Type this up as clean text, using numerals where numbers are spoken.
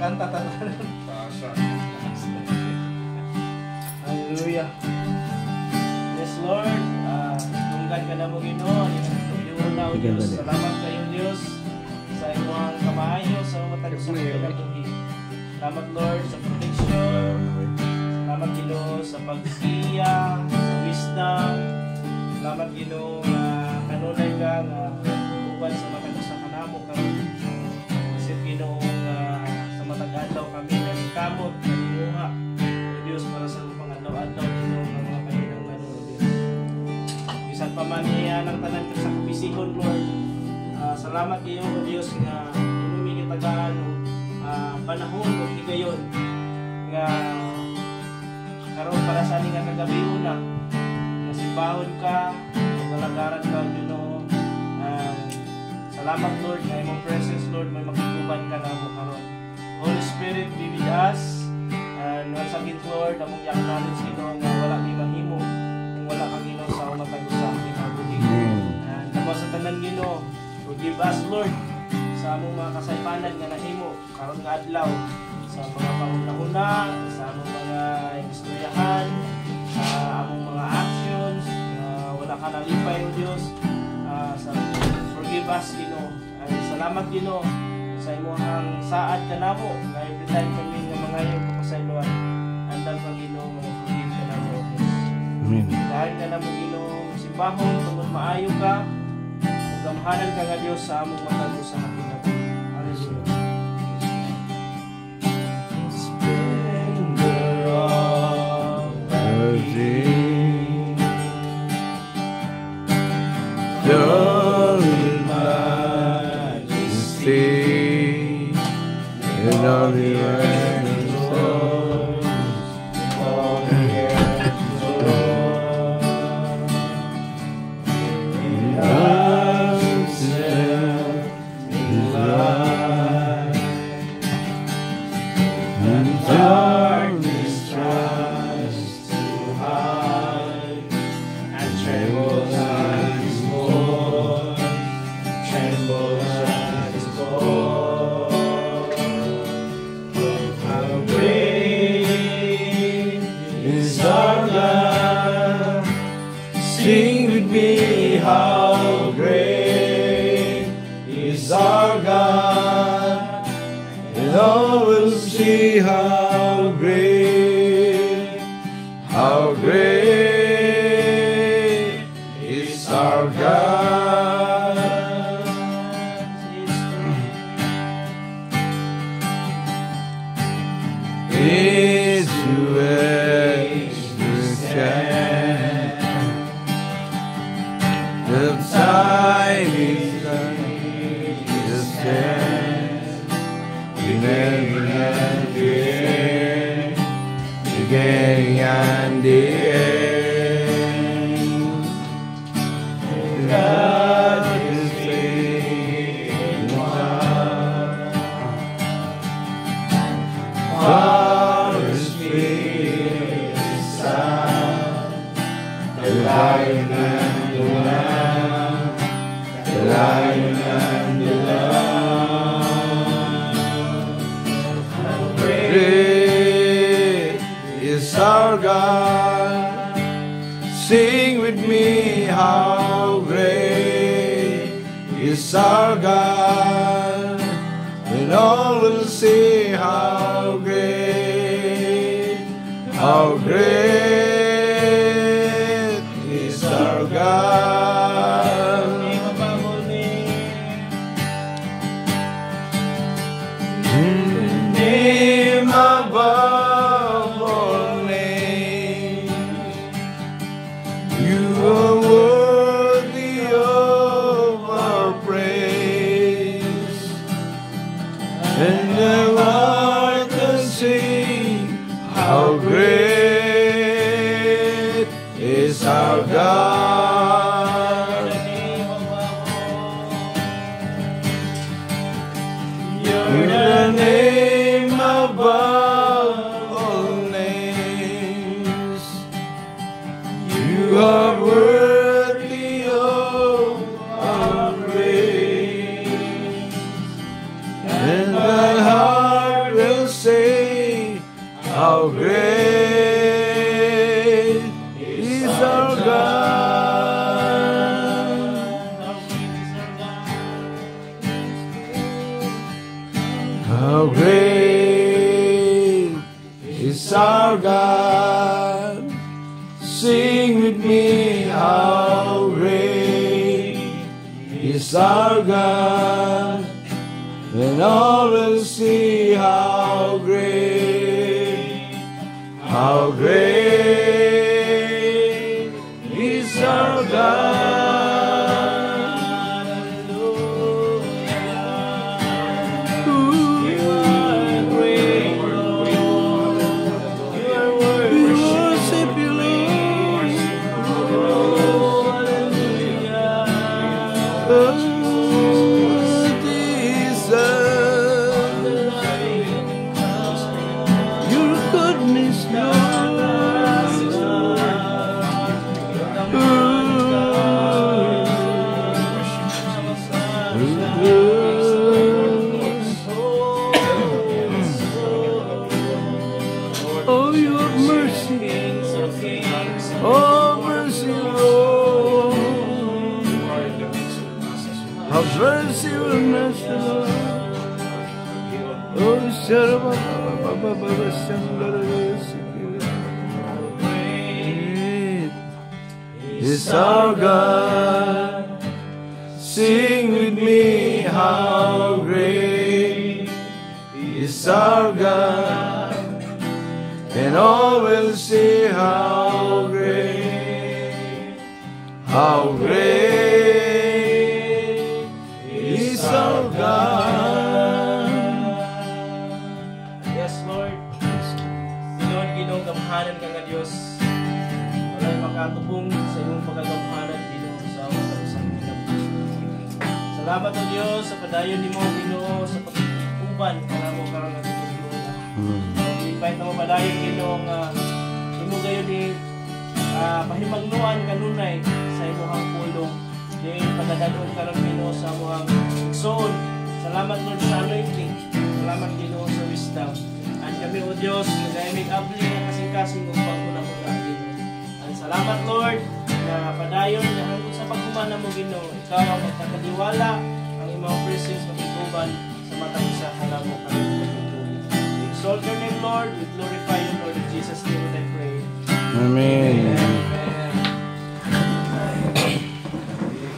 kanta tatanan. Hallelujah. Yes, Lord. Tunggan ka na mo, Ginoo. Iuna o Diyos. Salamat kayong Diyos sa inyong kamayo sa matag sa pagkabuhi. Salamat, Lord, sa protection. Salamat, Ginoo, sa pagsiya, sa wisdom. Salamat, Ginoo, kanunay ka uban sa matag sa kanamo kami. Isip, Ginoo, sa matag-adlaw kami nalikamot, nalimuha. O Diyos, para sa mga adlaw-adlaw, Ginoo, ng mga kaninang Diyos. Bisan pa man niya ng tanan sa kapisihon, Lord. Salamat kayo, O Diyos, nga inumigit tagaan panahon o higayon nga karon para sa aning nga kagabi una nga simbahon ka, magalagaran ka, Ginoo. Salamat, Lord, nga imong presence, Lord, may makituban ka na mo karon. Holy Spirit, be with us. And once again, Lord, among yak namin sa Ginoo nga wala ni mahimo kung wala kang Ginoo sa umatag sa kinabuhi. And namo sa tanan, Ginoo, forgive us, Lord, sa among mga kasaypanan nga nahimo karon nga adlaw, sa mga panguna-una, sa among mga istoryahan, sa among mga actions, wala ka nalipay, O Diyos. Forgive us, Ginoo. Salamat, Ginoo, sa imong saad ka namo nga every time kami nga mga iyong kapasayloan, andal ka, Ginoo, mga forgive ka namo, O Diyos. Amen. Dahil ka namo, Ginoo, simbahon tungod maayo ka, gamhanan ka nga Diyos sa among matag sa kinabuhi. Hallelujah. Splendor of everything, your majesty, in all the earth and world, all the earth and world, in darkness tries to hide and trembles at his voice, trembles at his voice. How great is our God? Sing with me, how great is our God, and all will see how great is our God. Is who is to stand. The time is coming to stand. We never have the end, beginning and the end. God is faithful. Father, Spirit, Son, the Lion and the Lamb, the Lion and the Lamb. Great is our God. Sing with me, how great is our God, and all will see how great is our God. Name above all names, you are worthy of our praise, and the heart can sing how great is our God. You're the name above all names. You are worthy of our praise, and my heart will How great is our God. Sing with me, how great is our God. And all will see how great is our God. Is our God. Sing with me, how great is our God. And all will see how great is our God. Yes, Lord. Lord, Ginong gamhanan ka nga Diyos. Wala'y makatubong sa iyong pagkagamhanan, Ginoo, sa usang kinabuhi. Salamat o Diyos sa padayon ni mo, Ginoo, sa pag-uban para mo karang natutulungan. I-invite na mo padayon, Ginoo, nga imo gayon ni pahimangnuan kanunay sa imong pulong. Di pagdadanon karon, Ginoo, sa imong igsoon. Salamat, Lord, sa anointing. Salamat, Ginoo, sa wisdom. At kami, O Diyos, nagayamig abli ang kasing-kasing upang muna-muna, Ginoo. At salamat, Lord, na padayon na hanggang sa pagkumana mo, Ginoo. Ikaw ang magkakadiwala ang imong presence magituban sa matang isa halamo kami magtutuloy. We exalt your name, Lord. We glorify you, Lord. In Jesus' name I pray. Amen. Amen.